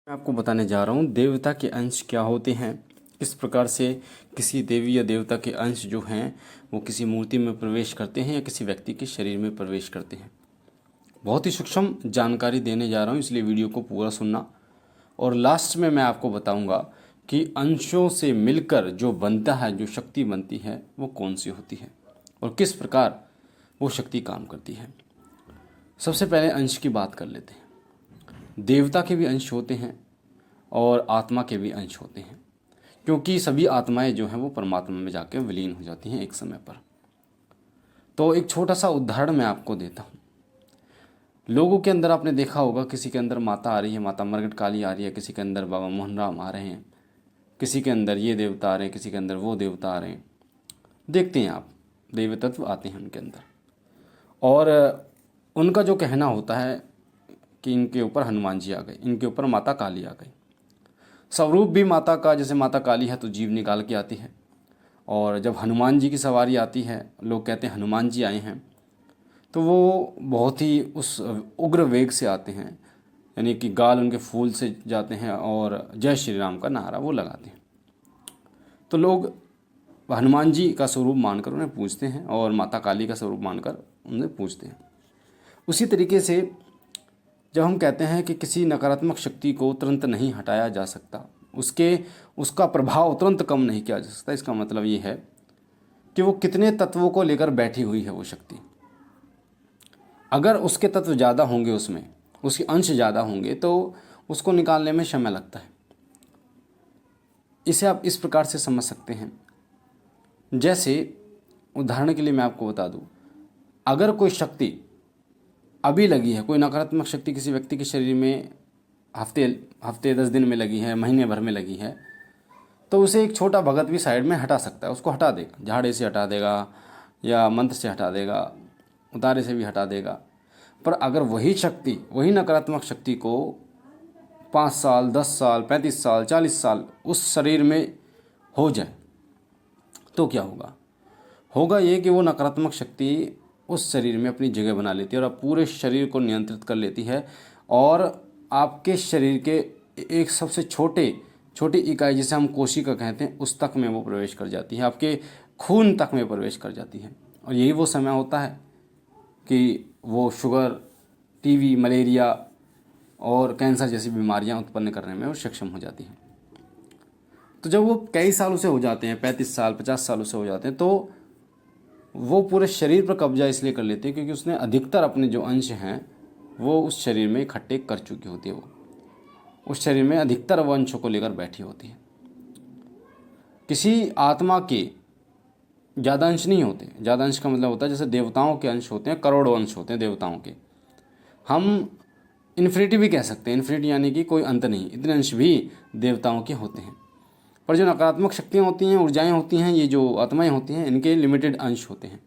मैं आपको बताने जा रहा हूँ देवता के अंश क्या होते हैं, किस प्रकार से किसी देवी या देवता के अंश जो हैं वो किसी मूर्ति में प्रवेश करते हैं या किसी व्यक्ति के शरीर में प्रवेश करते हैं। बहुत ही सूक्ष्म जानकारी देने जा रहा हूँ, इसलिए वीडियो को पूरा सुनना। और लास्ट में मैं आपको बताऊँगा कि अंशों से मिलकर जो बनता है, जो शक्ति बनती है, वो कौन सी होती है और किस प्रकार वो शक्ति काम करती है। सबसे पहले अंश की बात कर लेते हैं। देवता के भी अंश होते हैं और आत्मा के भी अंश होते हैं, क्योंकि सभी आत्माएं जो हैं वो परमात्मा में जाकर विलीन हो जाती हैं एक समय पर। तो एक छोटा सा उदाहरण मैं आपको देता हूँ। लोगों के अंदर आपने देखा होगा, किसी के अंदर माता आ रही है, माता मरगट काली आ रही है, किसी के अंदर बाबा मोहन राम आ रहे हैं, किसी के अंदर ये देवता आ रहे हैं, किसी के अंदर वो देवता आ रहे हैं। देखते हैं आप, देव तत्व आते हैं उनके अंदर, और उनका जो कहना होता है कि इनके ऊपर हनुमान जी आ गए, इनके ऊपर माता काली आ गई। स्वरूप भी माता का, जैसे माता काली है तो जीव निकाल के आती है, और जब हनुमान जी की सवारी आती है, लोग कहते हैं हनुमान जी आए हैं, तो वो बहुत ही उस उग्र वेग से आते हैं, यानी कि गाल उनके फूल से जाते हैं और जय श्री राम का नारा वो लगाते हैं। तो लोग हनुमान जी का स्वरूप मानकर उन्हें पूजते हैं और माता काली का स्वरूप मानकर उन्हें पूजते हैं। उसी तरीके से जब हम कहते हैं कि किसी नकारात्मक शक्ति को तुरंत नहीं हटाया जा सकता, उसका प्रभाव तुरंत कम नहीं किया जा सकता, इसका मतलब ये है कि वो कितने तत्वों को लेकर बैठी हुई है वो शक्ति। अगर उसके तत्व ज़्यादा होंगे, उसमें उसके अंश ज़्यादा होंगे, तो उसको निकालने में समय लगता है। इसे आप इस प्रकार से समझ सकते हैं। जैसे उदाहरण के लिए मैं आपको बता दूं, अगर कोई शक्ति अभी लगी है, कोई नकारात्मक शक्ति किसी व्यक्ति के शरीर में हफ्ते 10 दिन में लगी है, महीने भर में लगी है, तो उसे एक छोटा भगत भी साइड में हटा सकता है, उसको हटा देगा, झाड़े से हटा देगा या मंत्र से हटा देगा, उतारे से भी हटा देगा। पर अगर वही शक्ति, वही नकारात्मक शक्ति को 5 साल, 10 साल, 35 साल, 40 साल उस शरीर में हो जाए, तो क्या होगा? होगा ये कि वो नकारात्मक शक्ति उस शरीर में अपनी जगह बना लेती है और अब पूरे शरीर को नियंत्रित कर लेती है, और आपके शरीर के एक सबसे छोटी इकाई, जिसे हम कोशिका कहते हैं, उस तक में वो प्रवेश कर जाती है, आपके खून तक में प्रवेश कर जाती है। और यही वो समय होता है कि वो शुगर, टीबी, मलेरिया और कैंसर जैसी बीमारियां उत्पन्न करने में वो सक्षम हो जाती हैं। तो जब वो कई सालों से हो जाते हैं, 35 साल, 50 सालों से हो जाते हैं, तो वो पूरे शरीर पर कब्जा इसलिए कर लेते हैं क्योंकि उसने अधिकतर अपने जो अंश हैं वो उस शरीर में इकट्ठे कर चुकी होती है। वो उस शरीर में अधिकतर वो अंशों को लेकर बैठी होती है। किसी आत्मा के ज़्यादा अंश नहीं होते। ज़्यादा अंश का मतलब होता है, जैसे देवताओं के अंश होते हैं, करोड़ों अंश होते हैं देवताओं के। हम इन्फिनिटी भी कह सकते हैं, इन्फिनिटी यानी कि कोई अंत नहीं, इतने अंश भी देवताओं के होते हैं। पर जो नकारात्मक शक्तियाँ होती हैं, ऊर्जाएँ होती हैं, ये जो आत्माएँ होती हैं, इनके लिमिटेड अंश होते हैं।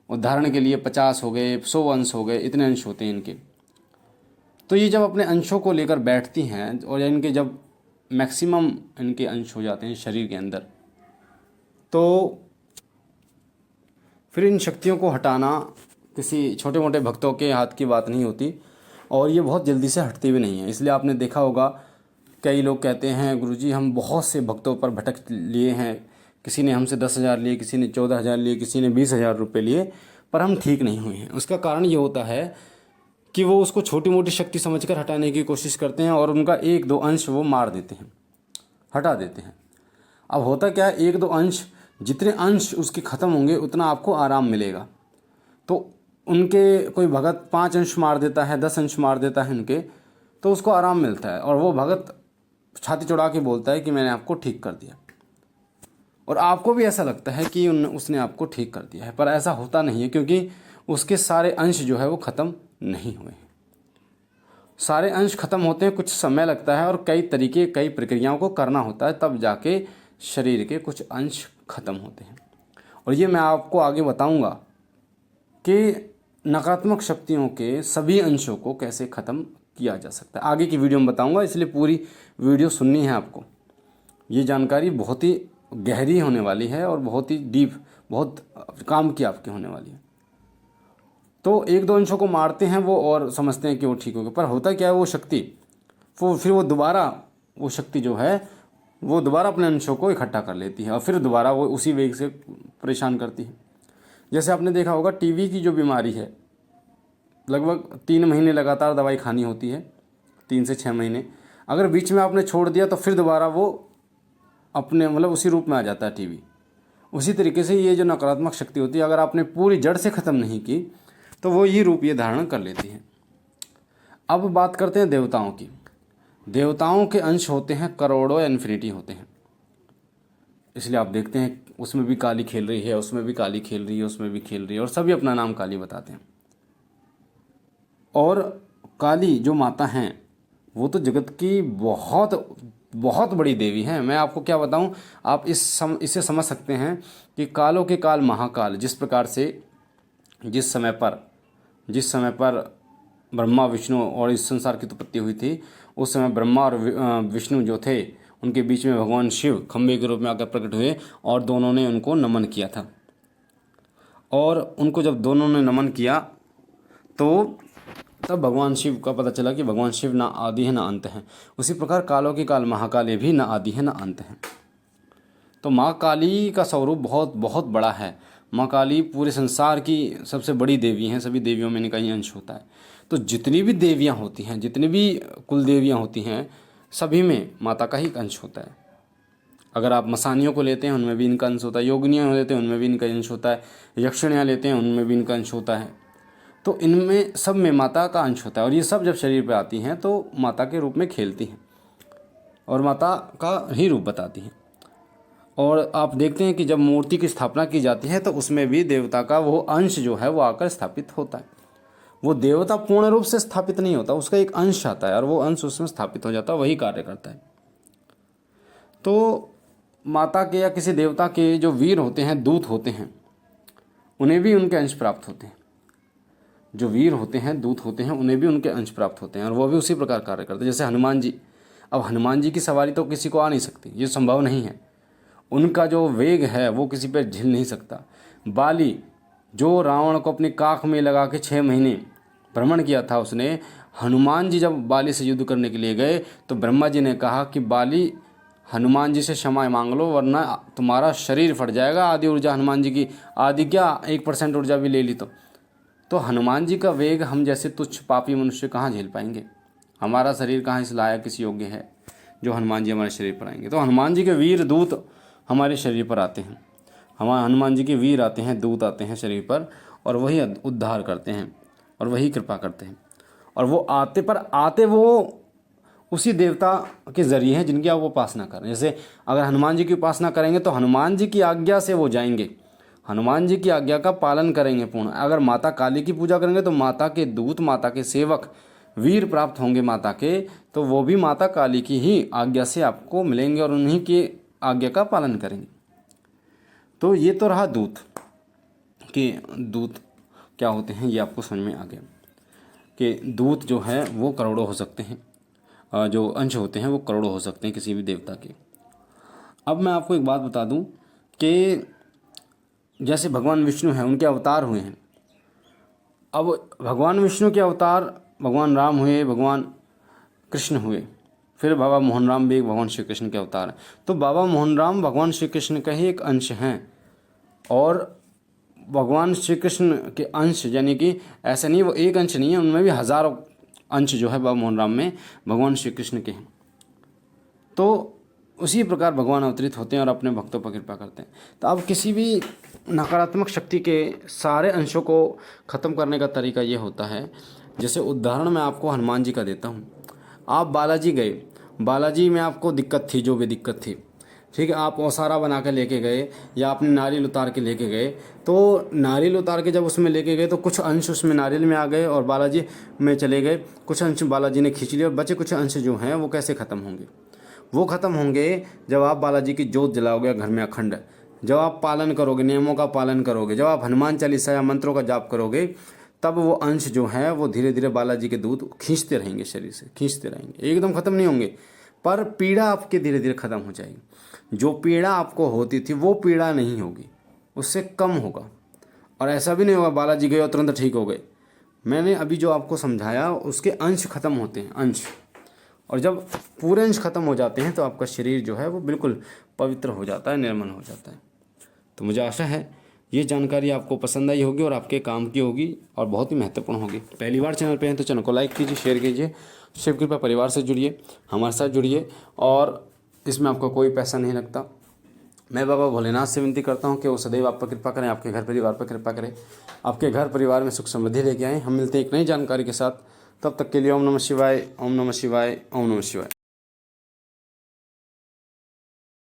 उदाहरण के लिए 50 हो गए, 100 अंश हो गए, इतने अंश होते हैं इनके। तो ये जब अपने अंशों को लेकर बैठती हैं, और इनके जब मैक्सिमम इनके अंश हो जाते हैं शरीर के अंदर, तो फिर इन शक्तियों को हटाना किसी छोटे मोटे भक्तों के हाथ की बात नहीं होती, और ये बहुत जल्दी से हटती भी नहीं है। इसलिए आपने देखा होगा, कई लोग कहते हैं गुरुजी हम बहुत से भक्तों पर भटक लिए हैं, किसी ने हमसे 10,000 लिए, किसी ने 14,000 लिए, किसी ने 20,000 रुपये लिए, पर हम ठीक नहीं हुए हैं। उसका कारण ये होता है कि वो उसको छोटी मोटी शक्ति समझकर हटाने की कोशिश करते हैं, और उनका 1-2 अंश वो मार देते हैं, हटा देते हैं। अब होता क्या है, 1-2 अंश, जितने अंश उसके ख़त्म होंगे उतना आपको आराम मिलेगा। तो उनके कोई भगत 5 अंश मार देता है, 10 अंश मार देता है उनके, तो उसको आराम मिलता है, और वो भगत छाती चौड़ा के बोलता है कि मैंने आपको ठीक कर दिया, और आपको भी ऐसा लगता है कि उसने आपको ठीक कर दिया है। पर ऐसा होता नहीं है, क्योंकि उसके सारे अंश जो है वो ख़त्म नहीं हुए हैं। सारे अंश ख़त्म होते हैं, कुछ समय लगता है, और कई प्रक्रियाओं को करना होता है, तब जाके शरीर के कुछ अंश ख़त्म होते हैं। और ये मैं आपको आगे बताऊंगा कि नकारात्मक शक्तियों के सभी अंशों को कैसे ख़त्म किया जा सकता है। आगे की वीडियो में बताऊंगा, इसलिए पूरी वीडियो सुननी है आपको। ये जानकारी बहुत ही गहरी होने वाली है और बहुत ही डीप, बहुत काम की आपके होने वाली है। तो 1-2 अंशों को मारते हैं वो, और समझते हैं कि वो ठीक हो गए, पर होता क्या है, वो शक्ति फिर वो दोबारा वो शक्ति जो है वो दोबारा अपने अंशों को इकट्ठा कर लेती है और फिर दोबारा वो उसी वेग से परेशान करती है। जैसे आपने देखा होगा टीबी की जो बीमारी है, लगभग 3 महीने लगातार दवाई खानी होती है, 3 से 6 महीने। अगर बीच में आपने छोड़ दिया तो फिर दोबारा वो अपने मतलब उसी रूप में आ जाता है टीबी। उसी तरीके से ये जो नकारात्मक शक्ति होती है, अगर आपने पूरी जड़ से ख़त्म नहीं की तो वो ये रूप ये धारण कर लेती है। अब बात करते हैं देवताओं की। देवताओं के अंश होते हैं करोड़ों या इन्फिनिटी होते हैं। इसलिए आप देखते हैं उसमें भी काली खेल रही है, उसमें भी काली खेल रही है, उसमें भी खेल रही है, और सभी अपना नाम काली बताते हैं। और काली जो माता हैं वो तो जगत की बहुत बहुत बड़ी देवी हैं। मैं आपको क्या बताऊं, आप इसे समझ सकते हैं कि कालों के काल महाकाल, जिस प्रकार से जिस समय पर ब्रह्मा विष्णु और इस संसार की उत्पत्ति हुई थी, उस समय ब्रह्मा और विष्णु जो थे उनके बीच में भगवान शिव खंबे के रूप में आकर प्रकट हुए और दोनों ने उनको नमन किया था। और उनको जब दोनों ने नमन किया तो तब भगवान शिव का पता चला कि भगवान शिव ना आदि है ना अंत है। उसी प्रकार कालों की काल महाकाल भी ना आदि है ना अंत है। तो माँ काली का स्वरूप बहुत बहुत बड़ा है। माँ काली पूरे संसार की सबसे बड़ी देवी हैं, सभी देवियों में इनका ही अंश होता है। तो जितनी भी देवियाँ होती हैं, जितनी भी कुल देवियाँ होती हैं, सभी में माता का ही अंश होता है। अगर आप मसानियों को लेते हैं उनमें भी इनका अंश होता है, योगिनियाँ लेते हैं उनमें भी इनका अंश होता है, यक्षिणियाँ लेते हैं उनमें भी इनका अंश होता है। तो इनमें सब में माता का अंश होता है। और ये सब जब शरीर पर आती हैं तो माता के रूप में खेलती हैं और माता का ही रूप बताती हैं। और आप देखते हैं कि जब मूर्ति की स्थापना की जाती है तो उसमें भी देवता का वो अंश जो है वो आकर स्थापित होता है। वो देवता पूर्ण रूप से स्थापित नहीं होता, उसका एक अंश आता है और वो अंश उसमें स्थापित हो जाता है, वही कार्य करता है। तो माता के या किसी देवता के जो वीर होते हैं, दूत होते हैं, उन्हें भी उनके अंश प्राप्त होते हैं। जो वीर होते हैं, दूत होते हैं, उन्हें भी उनके अंश प्राप्त होते हैं और वो भी उसी प्रकार कार्य करते हैं। जैसे हनुमान जी, अब हनुमान जी की सवारी तो किसी को आ नहीं सकती, ये संभव नहीं है। उनका जो वेग है वो किसी पर झेल नहीं सकता। बाली जो रावण को अपनी काख में लगा के 6 महीने भ्रमण किया था, उसने हनुमान जी जब बाली से युद्ध करने के लिए गए तो ब्रह्मा जी ने कहा कि बाली हनुमान जी से क्षमा मांग लो वरना तुम्हारा शरीर फट जाएगा। आधी ऊर्जा हनुमान जी की, आधी क्या 1% ऊर्जा भी ले ली तो हनुमान जी का वेग हम जैसे तुच्छ पापी मनुष्य कहाँ झेल पाएंगे। हमारा शरीर कहाँ इस लायक इस योग्य है जो हनुमान जी हमारे शरीर पर आएंगे। तो हनुमान जी के वीर दूत हमारे शरीर पर आते हैं, हमारे हनुमान जी के वीर आते हैं, दूत आते हैं शरीर पर और वही उद्धार करते हैं और वही कृपा करते हैं। और वो आते वो उसी देवता के ज़रिए हैं जिनकी आप वो उपासना करें। जैसे अगर हनुमान जी की उपासना करेंगे तो हनुमान जी की आज्ञा से वो जाएंगे, हनुमान जी की आज्ञा का पालन करेंगे पूर्ण। अगर माता काली की पूजा करेंगे तो माता के दूत, माता के सेवक, वीर प्राप्त होंगे माता के, तो वो भी माता काली की ही आज्ञा से आपको मिलेंगे और उन्हीं की आज्ञा का पालन करेंगे। तो ये तो रहा दूत कि दूत क्या होते हैं, ये आपको समझ में आ गया कि दूत जो है वो करोड़ों हो सकते हैं, जो अंश होते हैं वो करोड़ों हो सकते हैं किसी भी देवता के। अब मैं आपको एक बात बता दूं कि जैसे भगवान विष्णु हैं, उनके अवतार हुए हैं। अब भगवान विष्णु के अवतार भगवान राम हुए, भगवान कृष्ण हुए, फिर बाबा मोहन राम भी भगवान श्री कृष्ण के अवतार हैं। तो बाबा मोहन राम भगवान श्री कृष्ण का ही एक अंश हैं और भगवान श्री कृष्ण के अंश यानी कि ऐसा नहीं वो एक अंश नहीं है, उनमें भी हज़ारों अंश जो है बाबा मोहन राम में भगवान श्री कृष्ण के हैं। तो उसी प्रकार भगवान अवतरित होते हैं और अपने भक्तों पर कृपा करते हैं। तो अब किसी भी नकारात्मक शक्ति के सारे अंशों को ख़त्म करने का तरीका ये होता है। जैसे उदाहरण मैं आपको हनुमान जी का देता हूँ। आप बालाजी गए, बालाजी में आपको दिक्कत थी, जो भी दिक्कत थी, ठीक है, आप ओसारा बना के लेके गए या आपने नारियल उतार के लेके गए। तो नारियल उतार के जब उसमें लेके गए तो कुछ अंश उसमें नारियल में आ गए और बालाजी में चले गए, कुछ अंश बालाजी ने खींच लिए और बचे कुछ अंश जो हैं वो कैसे ख़त्म होंगे? वो ख़त्म होंगे जब आप बालाजी की जोत जलाओगे घर में अखंड, जब आप पालन करोगे, नियमों का पालन करोगे, जब आप हनुमान चालीसा या मंत्रों का जाप करोगे, तब वो अंश जो है वो धीरे धीरे बालाजी के दूत खींचते रहेंगे, शरीर से खींचते रहेंगे, एकदम ख़त्म नहीं होंगे पर पीड़ा आपके धीरे धीरे ख़त्म हो जाएगी। जो पीड़ा आपको होती थी वो पीड़ा नहीं होगी, उससे कम होगा। और ऐसा भी नहीं होगा बालाजी गए और तुरंत ठीक हो गए। मैंने अभी जो आपको समझाया उसके अंश ख़त्म होते हैं, अंश, और जब पूरे अंश खत्म हो जाते हैं तो आपका शरीर जो है वो बिल्कुल पवित्र हो जाता है, निर्मल हो जाता है। तो मुझे आशा है ये जानकारी आपको पसंद आई होगी और आपके काम की होगी और बहुत ही महत्वपूर्ण होगी। पहली बार चैनल पे हैं तो चैनल को लाइक कीजिए, शेयर कीजिए, शिव कृपा परिवार से जुड़िए, हमारे साथ जुड़िए और इसमें आपको कोई पैसा नहीं लगता। मैं बाबा भोलेनाथ से विनती करता हूँ कि वो सदैव आप पर कृपा करें, आपके घर परिवार पर कृपा करें, आपके घर परिवार में सुख समृद्धि लेके आएँ। हम मिलते हैं एक नई जानकारी के साथ, तब तक के लिए ओम नमः शिवाय, ओम नमः शिवाय, ओम नमः शिवाय।